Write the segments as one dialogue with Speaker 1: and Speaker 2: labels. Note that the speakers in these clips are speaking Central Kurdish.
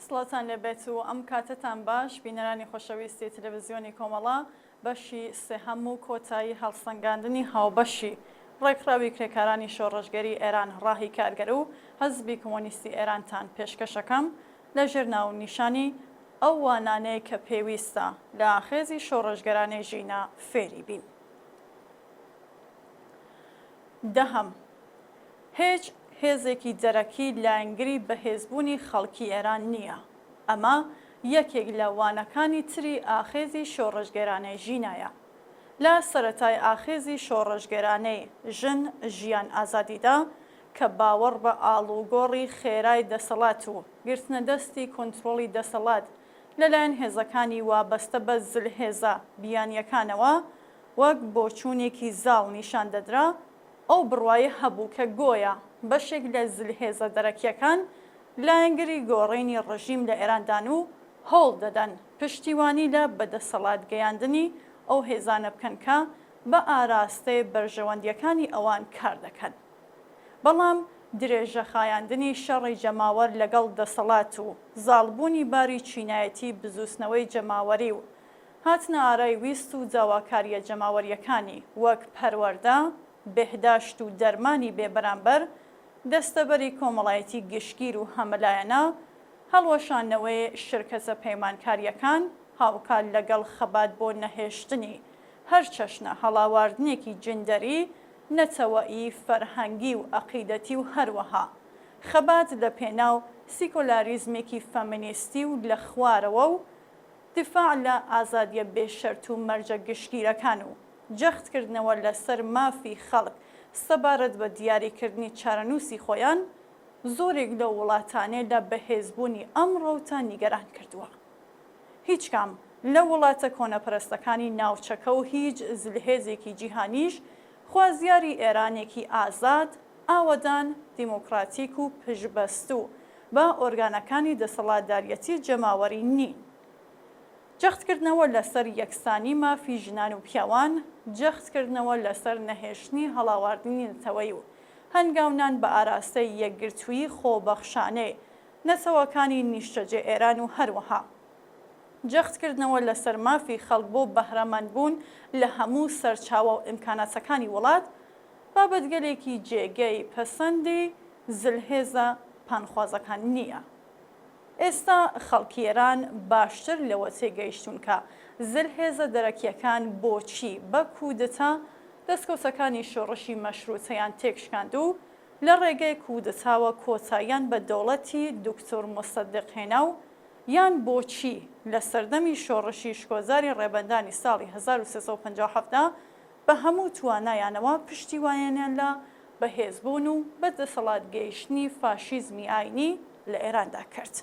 Speaker 1: سڵاتان لەبێت و ئەم کاتتان باش بینەرانی خۆشەویستی تەلەڤیزیۆنی کۆمەڵە بەشی سێهەم و کۆتایی هەڵسەنگاندنی هاوبەشی ڕێکخراوی کرێکارانی شۆڕژگەری ئێران ڕاهی کارگەر و حەزبی کۆمۆنیستی ئێرانتان پێشکەشەکەم لەژێر ناونیشانی ئەو وانانەیە کە پێویستە لە ئاخێزی شۆڕژگەرانەی ژینە فێری بین. دەهەم، هیچ هێزێکی دەرەکی لایەنگری بەهێزبوونی خەڵکی ئێران نییە. ئەمە یەکێک لە وانەکانی تری ئاخێزی شۆڕژگەرانەی ژینایە. لە سەرەتای ئاخێزی شۆڕژگەرانەی ژن ژیان ئازادیدا کە باوەڕ بە ئاڵوگۆڕی خێرای دەسەڵات و گرتنەدەستی کۆنتڕۆڵی دەسەڵات لەلایەن هێزەکانی وابەستە بە زلهێزە بیانیەکانەوە وەک بۆچوونێکی زاڵ نیشان دەدرا، ئەو بڕوایە هەبوو کە گۆیە بەشێک لە زلهێزە دەرەکیەکان لایەنگری گۆڕینی ڕژیم لە ئێراندان و هەوڵ دەدەن پشتیوانی لە بەدەسەڵات گەیاندنی ئەو هێزانە بکەن کە بە ئاراستەی بەرژەوەندیەکانی ئەوان کار دەکەن. بەڵام درێژە خایاندنی شەڕی جەماوەر لەگەڵ دەسەڵات و زاڵبوونی باری چینایەتی بزوسنەوەی جەماوەری و هاتنە ئارای ویست و جاواکاریە جەماوەریەکانی وەک پەروەردە، بێهداشت و دەرمانی بێبەرامبەر، دەستەبەری کۆمەڵایەتی گشتگیر و هەمەلایەنە، هەڵوەشانەوەی شرکەتە پەیمانکاریەکان هاوکار لەگەڵ خەبات بۆ نەهێشتنی هەر چەشنە هەڵاواردنێکی جندەری، نەتەوەئی، فەرهەنگی و عەقیدەتی و هەروەها خەبات لە پێناو سیکۆلاریزمێکی فەمینیستی و لە خوارەوە و دیفاع لە ئازادیە بێشەرت و مەرجە گشتگیرەکان و جەختکردنەوە لەسەر مافی خەڵک سەبارەت بە دیاریکردنی چارەنووسی خۆیان زۆرێک لە وڵاتانێ لە بەهێزبوونی ئەم ڕەوتە نیگەران کردووە. هیچ کام لە وڵاتە کۆنەپەرستەکانی ناوچەکە و هیچ زلهێزێکی جیهانیش خوازیاری ئێرانێکی ئازاد، ئاوەدان، دیموکراتیک و پشتبەست و بە ئۆرگانەکانی دەسەڵاتداریەتی جەماوەری نین. جەختکردنەوە لەسەر یەکسانی مافی ژنان و پیاوان، جەختکردنەوە لەسەر نەهێشتنی هەڵاواردنی نەتەوەی و هەنگاونان بە ئاراستەی یەکگرتووی خۆبەخشانەی نەتەوەکانی نیشتەجێ ئێران و هەروەها جەختکردنەوە لەسەر مافی خەڵک بۆ بەهرەمەندبوون لە هەموو سەرچاوە و ئیمکاناتەکانی وڵات بابەتگەلێکی جێگەی پەسەندی زلهێزە پانخوازەکان نییە. ئێستا خەڵکی ئێران باشتر لەوە تێگەیشتون کە زلهێزە دەرەکیەکان بۆچی بە کودتا دەستکەوتەکانی شۆڕشی مەشروعەتەیان تێکشکاند و لە ڕێگەی کودتاوە کۆتاییان بە دەوڵەتی دکتۆر مۆسەددق هێنا و یان بۆچی لە سەردەمی شۆڕشی شکۆزاری ڕێبەندانی ساڵی 1357دا بە هەموو توانایانەوە پشتیوانیان لە بەهێزبوون و بەدەسەڵات گەیشتنی فاشیزمی ئاینی لە ئێراندا کرد.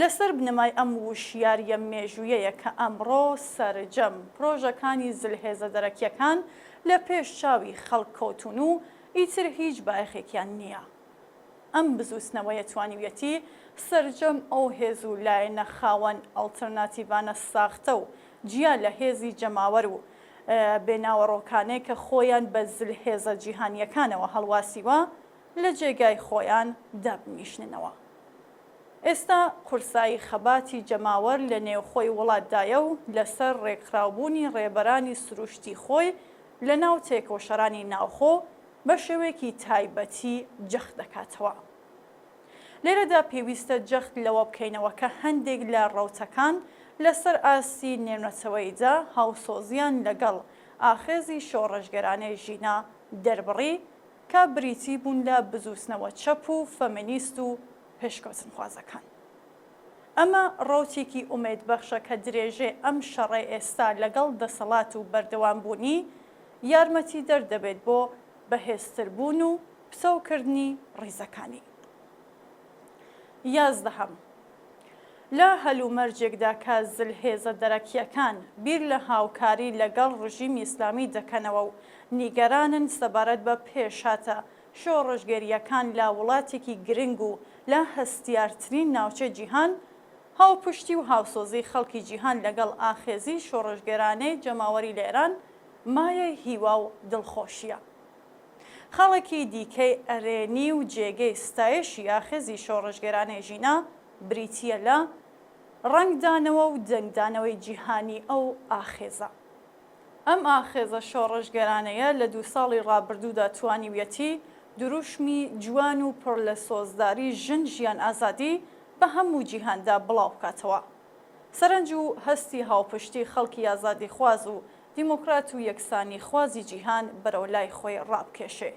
Speaker 1: لەسەر بنەمای ئەم وشیاریە مێژوویەیە کە ئەمڕۆ سەرجەم پرۆژەکانی زلهێزە دەرەکیەکان لە پێش چاوی خەڵک کەوتون و ئیتر هیچ بایەخێکیان نییە. ئەم بزوسنەوەیە توانیویەتی سەرجەم ئەو هێز و لایەنە خاوەن ئەڵتەرناتیڤانە ساختە و جیا لە هێزی جەماوەر و بێناوەڕۆکانەی کە خۆیان بە زلهێزە جیهانیەکانەوە هەڵواسیوە لە جێگای خۆیان دابنیشننەوە. ئێستا قورسایی خەباتی جەماوەر لە نێوخۆی وڵاتدایە و لەسەر ڕێکخراوبوونی ڕێبەرانی سروشتی خۆی لە ناو تێکۆشەرانی ناوخۆ بە شێوەیەکی تایبەتی جەخت دەکاتەوە. لێرەدا پێویستە جەخت لەوە بکەینەوە کە هەندێک لە ڕەوتەکان لەسەر ئاستی نێونەتەوەیدا هاوسۆزیان لەگەڵ ئاخێزی شۆڕژگەرانەی ژینە دەربڕی کە بریتی بوون لە بزوسنەوە چەپ و فەمینیست و پێشکەوتنخوازەکان. ئەمە ڕەوتێکی ئومێدبەخشە کە درێژێ ئەم شەڕێ ئێستا لەگەڵ دەسەڵات و بەردەوامبوونی یارمەتی دەردەبێت بۆ بەهێزتربوون و پسەوکردنی ڕیزەکانی. 11. لە هەلومەرجێکدا کە زلهێزە دەرەکیەکان بیر لە هاوکاری لەگەڵ ڕژیمی ئیسلامی دەکەنەوە و نیگەرانن سەبارەت بە پێشاتە شۆڕژگەریەکان لە وڵاتێکی گرنگ و لە هەستیارترین ناوچە جیهان، هاوپشتی و هاوسۆزی خەڵکی جیهان لەگەڵ ئاخێزی شۆڕژگەرانەی جەماوەری لە ئێران مایە هیوا و دڵخۆشیە. خەڵکی دیکەی ئەرێنی و جێگەی ستایشی ئاخێزی شۆڕژگەرانەی ژینە بریتیە لە ڕەنگدانەوە و دەنگدانەوەی جیهانی ئەو ئاخێزە. ئەم ئاخێزە شۆڕژگەرانەیە لە 2 ساڵی ڕابردوودا توانیویەتی دروشمی جوان و پڕ لە سۆزداری ژن ژیان ئازادی بە هەموو جیهاندا بڵاو بکاتەوە. سەرنج و هەستی هاوپشتی خەڵکی ئازادی خواز و دیموکرات و یەکسانی خوازی جیهان بەرەو لای خۆی ڕابکێشێ.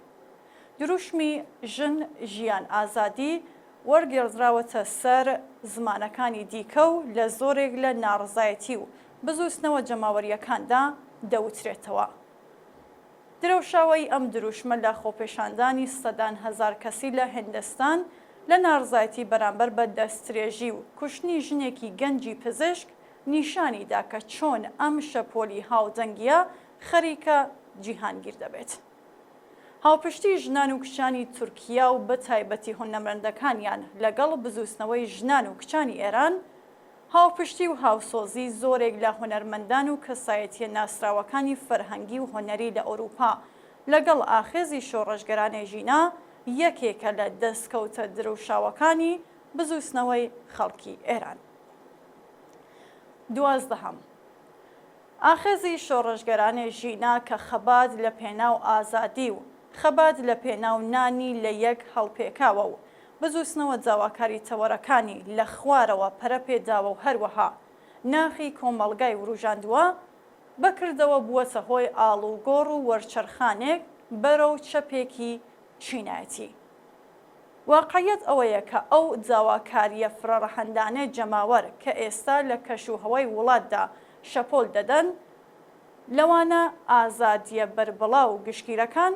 Speaker 1: دروشمی ژن ژیان ئازادی وەرگێڕدراوەتە سەر زمانەکانی دیکە و لە زۆرێک لە ناڕزایەتی و بزوستنەوە جەماوەریەکاندا دەوترێتەوە. درەوشاوی ئەم دروشمە لە خۆپێشاندانی سەدان هەزار کەسی لە هیندستان لە ناڕزایەتی بەرامبەر بە دەستدرێژی و کوشتنی ژنێکی گەنجی پزیشک نیشانیدا کە چۆن ئەم شەپۆلی هاودەنگیە خەریکە جیهانگیر دەبێت. هاوپشتی ژنان و کچانی تورکیا و بە تایبەتی هونەمرەندەکانیان لەگەڵ بزوستنەوەی ژنان و کچانی ئێران، هاوپشتی و هاوسۆزی زۆرێک لە هونەرمەندان و کەسایەتیە ناسراوەکانی فەرهەنگی و هۆنەری لە ئەوروپا لەگەڵ ئاخێزی شۆڕژگەرانەی ژینە یەکێکە لە دەستکەوتە درەوشاوەکانی بزوستنەوەی خەڵکی ئێران. 12. ئاخێزی شۆڕژگەرانەی ژینە کە خەبات لە پێناو ئازادی و خەبات لە پێناو نانی لە یەک هەڵپێکاوە و بزوستنەوە جاواکاری تەوەرەکانی لە خوارەوە پەرەپێداوە و هەروەها ناخی کۆمەڵگای وروژاندووە بەکردەوە بووەتە هۆی ئاڵوگۆڕ و وەرچەرخانێک بەرەو چەپێکی چینایەتی. واقعیەت ئەوەیە کە ئەو جاواکاریە فرەڕەهەندانێ جەماوەر کە ئێستا لە کەشوهەوای وڵاتدا شەپۆل دەدەن، لەوانە ئازادیە بەربڵاو و گشتگیرەکان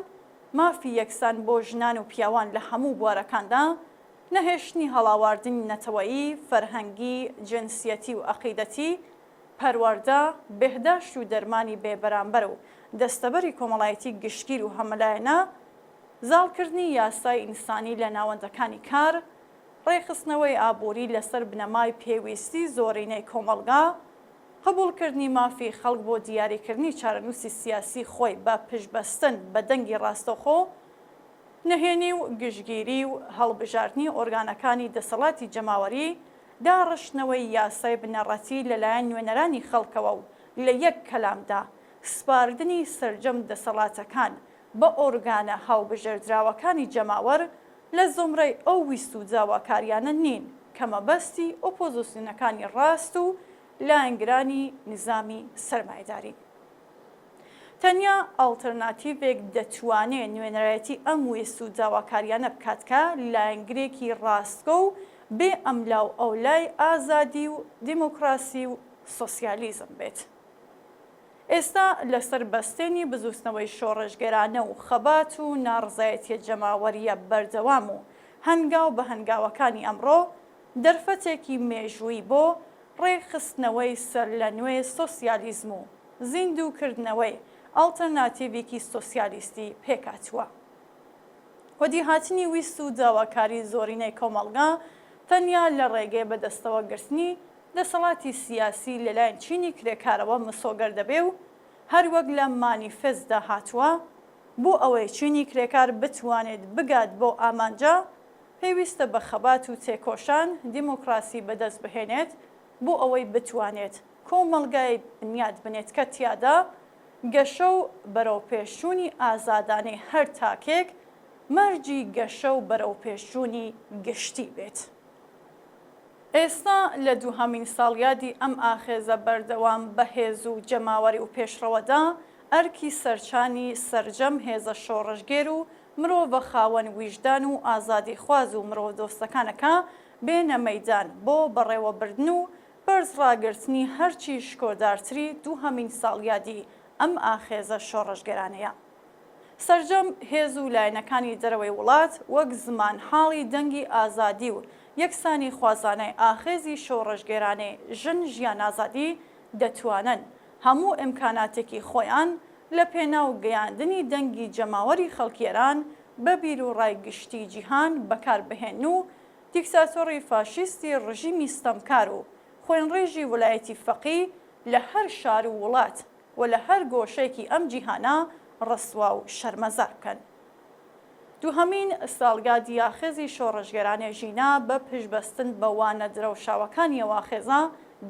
Speaker 1: مافی یەکسان بۆ ژنان و پیاوان لە هەموو بوارەکاندا، نەهێشتنی هەڵاواردنی نەتەوەیی، فەرهەنگی، جنسیەتی و عەقیدەتی، پەروەردە، بێهداشت و دەرمانی بێبەرامبەر و دەستەبەری کۆمەڵایەتی گشتگیر و هەمەلایەنە، زاڵکردنی یاسای ئینسانی لە ناوەندەکانی کار، ڕێخستنەوەی ئابووری لەسەر بنەمای پێویستی زۆرینەی کۆمەڵگا، قبولکردنی مافی خەڵک بۆ دیاریکردنی چارەنووسی سیاسی خۆی بە پشتبەستن بە دەنگی ڕاستەوخۆ، نەهێنی و گشتگیری و هەڵبژاردننی ئۆرگانەکانی دەسەڵاتی جەماوەری، داڕشتنەوەی یاسای بنەڕەتی لەلایەن نوێنەرانی خەڵکەوە و لە یەک کەلامدا سپاردنی سەرجەم دەسەڵاتەکان بە ئۆرگانە هەڵبژێردراوەکانی جەماوەر لە زۆمرەی ئەو ویست و جاواکاریانە نین کە مەبەستی ئۆپۆزیسیۆنەکانی ڕاست و لایەنگرانی نظامی سەرمایەداری. تەنیا ئاڵتەرناتیڤێک دەتوانێت نوێنەرایەتی ئەم ویست و جاواکاریانە بکات کە لایەنگرێکی ڕاستگۆ و بێ ئەملاو ئەولای ئازادی و دیموکراسی و سۆسیالیزم بێت. ئێستا لەسەر بەستێنی بزوستنەوەی شۆڕژگەرانە و خەبات و ناڕزایەتیە جەماوەریە بەردەوام و هەنگاو بە هەنگاوەکانی ئەمڕۆ دەرفەتێکی مێژووی بۆ ڕێخستنەوەی سەر لە نوێ سۆسیالیزم و زیندووکردنەوەی ئاڵتەرناتیڤێکی سۆسیالیستی پێکاتووە. وەدیهاتنی ویست و داواکاری زۆرینەی کۆمەڵگا تەنیا لە ڕێگەی بەدەستەوە گرتنی دەسەڵاتی سیاسی لەلایەن چینی کرێکارەوە مسۆگەر دەبێ و هەروەک لە مانیفێستدا هاتووە، بۆ ئەوەی چینی کرێکار بتوانێت بگات بۆ ئامانجا، پێویستە بە خەبات و تێکۆشان دیموکراسی بەدەست بهێنێت بۆ ئەوەی بتوانێت کۆمەڵگای بنیاد بنێت کە تیادا گەشە و بەرەوپێشچوونی ئازادانەی هەر تاکێک مەرجی گەشە و بەرەوپێشچوونی گشتی بێت. ئێستا لە دووهەمین ساڵیادی ئەم ئاخێزە بەردەوام بەهێز و جەماوەری و پێشڕەوەدا ئەرکی سەرچانی سەرجەم هێزە شۆڕژگێر و مرۆڤە خاوەن ویژدان و ئازادی خواز و مرۆڤ دۆستەکانەکە بێنە مەیدان بۆ بەڕێوەبردن و بەرزڕاگرتنی هەرچی شکۆدارتری دووهەمین ساڵیادی ئەم ئاخێزە شۆڕژگەرانەیە. سەرجەم هێز و لایەنەکانی دەرەوەی وڵات وەک زمان حاڵی دەنگی ئازادی و یەکسانی خوازانەی ئاخێزی شۆڕژگێرانەی ژن ژیان ئازادی دەتوانن هەموو ئیمکاناتێکی خۆیان لە پێناو گەیاندنی دەنگی جەماوەری خەڵکیێران بە بیر و ڕایگشتی جیهان بەکاربهێن و دیکتاتۆری فاشیستی ڕژیمی ستەمکار و خوێنڕێژی وڵایەتی فەقی لە هەر شار و وڵات و لە هەر گۆشەیەکی ئەم جیهانە ڕەسوا و شەرمەزار بکەن. دووهەمین ساڵگا دیاخێزی شۆڕژگەرانە ژینا بە پشبەستن بە وانە درەوشاوەکانی ئەواخێزە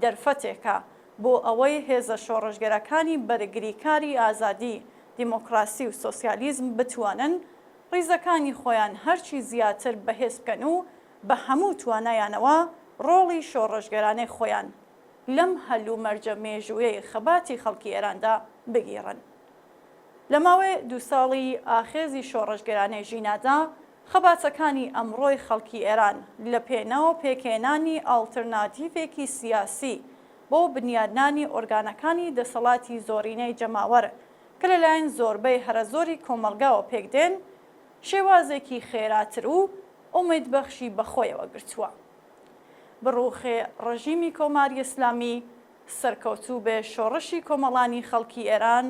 Speaker 1: دەرفەتێکە بۆ ئەوەی هێزە شۆڕژگەرەکانی بەرگریکاری ئازادی، دیموکراسی و سۆسیالیزم بتوانن ڕیزەکانی خۆیان هەرچی زیاتر بەهێز بکەن و بە هەموو توانایانەوە ڕۆڵی شۆڕژگەرانەی خۆیان لەم هەلوو مەرجە مێژوویەی خەباتی خەڵکی ئێراندا بگیڕن. لە ماوەی 2 ساڵی ئاخێزی شۆڕژگەرانەی ژینادا خەباتەکانی ئەمڕۆی خەڵکی ئێران لە پێناو پێکهێنانی ئاڵتەرناتیڤێکی سیاسی بۆ بنیادنانی ئۆرگانەکانی دەسەڵاتی زۆرینەی جەماوەر کە لەلایەن زۆربەی هەرە زۆری کۆمەلگاوە پێکدێن شێوازێکی خێراتر و ئومێدبەخشی بەخۆیەوە گرتووە. بڕوخێ ڕژیمی کۆماری ئیسلامی سەرکەوتوو بێ شۆڕشی کۆمەڵانی خەڵکی ئێران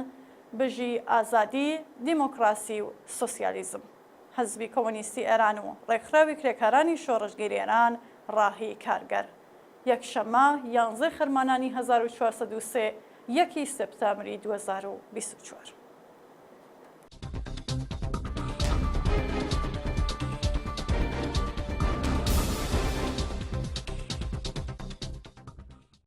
Speaker 1: بژی ئازادی، دیموکراسی و سۆسیالیزم. حەزبی کۆمۆنیستی ئێران و ڕێکخراوی کرێکارانی شۆڕژگەری ئێران ڕاهی کارگەر یەکشەمە 11 خەرمانانی 1403 1 سپتامبری 2024.